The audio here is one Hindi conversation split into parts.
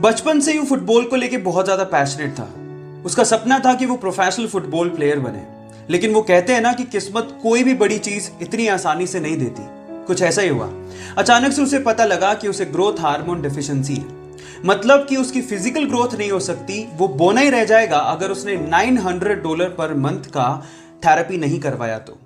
बचपन से ही फुटबॉल को लेके बहुत ज्यादा पैशनेट था। उसका सपना था कि वो प्रोफेशनल फुटबॉल प्लेयर बने। लेकिन वो कहते हैं ना कि किस्मत कोई भी बड़ी चीज इतनी आसानी से नहीं देती। कुछ ऐसा ही हुआ। अचानक से उसे पता लगा कि उसे ग्रोथ हार्मोन डेफिशिएंसी है। मतलब कि उसकी फिजिकल ग्रोथ नहीं हो सकती, वो बोना ही रह जाएगा अगर उसने $900 पर मंथ का थेरेपी नहीं करवाया तो।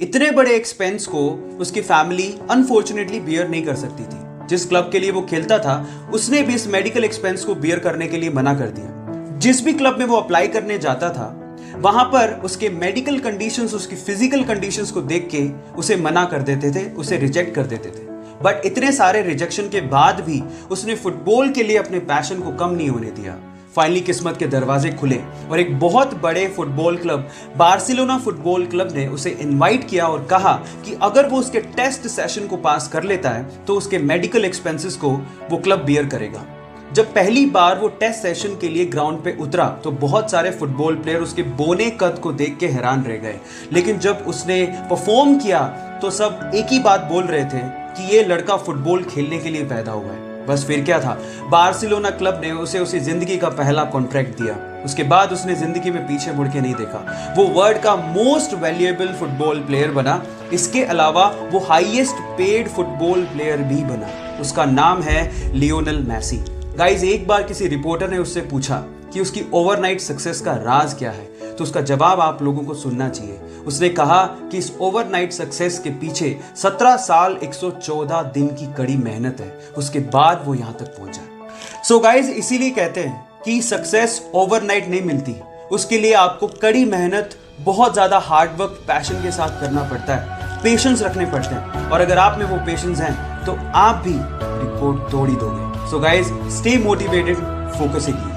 इतने बड़े एक्सपेंस को उसकी फैमिली अनफॉर्चुनेटली बियर नहीं कर सकती थी। जिस क्लब के लिए वो खेलता था उसने भी इस मेडिकल एक्सपेंस को बियर करने के लिए मना कर दिया। जिस भी क्लब में वो अप्लाई करने जाता था वहां पर उसके मेडिकल कंडीशंस, उसकी फिजिकल कंडीशंस को देख के उसे मना कर देते थे, उसे रिजेक्ट कर देते थे। बट इतने सारे रिजेक्शन के बाद भी उसने फुटबॉल के लिए अपने पैशन को कम नहीं होने दिया। फाइनली किस्मत के दरवाजे खुले और एक बहुत बड़े football club, Barcelona football club ने उसे इनवाइट किया और कहा कि अगर वो उसके टेस्ट सेशन को पास कर लेता है तो उसके मेडिकल एक्सपेंसेस को वो क्लब बियर करेगा। जब पहली बार वो टेस्ट सेशन के लिए ग्राउंड पे उतरा तो बहुत सारे फुटबॉल प्लेयर उसके बोने कद को देख के हैरान रह गए। लेकिन जब उसने परफॉर्म किया तो सब एक ही बात बोल रहे थे कि ये लड़का फुटबॉल खेलने के लिए पैदा हुआ है। बस फिर क्या था, बार्सिलोना क्लब ने उसे जिंदगी का पहला कॉन्ट्रैक्ट दिया। उसके बाद उसने जिंदगी में पीछे मुड़ के नहीं देखा। वो वर्ल्ड का मोस्ट वैल्यूएबल फुटबॉल प्लेयर बना। इसके अलावा वो हाईएस्ट पेड फुटबॉल प्लेयर भी बना। उसका नाम है लियोनेल मेसी। गाइस, एक बार किसी रिपोर्टर ने उससे पूछा कि उसकी ओवरनाइट सक्सेस का राज क्या है, तो उसका जवाब आप लोगों को सुनना चाहिए। उसने कहा कि इस ओवरनाइट सक्सेस के पीछे 17 साल 114 दिन की कड़ी मेहनत है। उसके बाद वो यहां तक पहुंचा। सो गाइस, इसीलिए कहते हैं कि सक्सेस ओवरनाइट नहीं मिलती। उसके लिए आपको कड़ी मेहनत, बहुत ज्यादा हार्ड वर्क, पैशन के साथ करना पड़ता है, पेशेंस रखने पड़ते हैं। और अगर आप में वो पेशेंस हैं तो आप भी रिकॉर्ड तोड़ ही दोगे। So guys, stay motivated, focus कीजिए।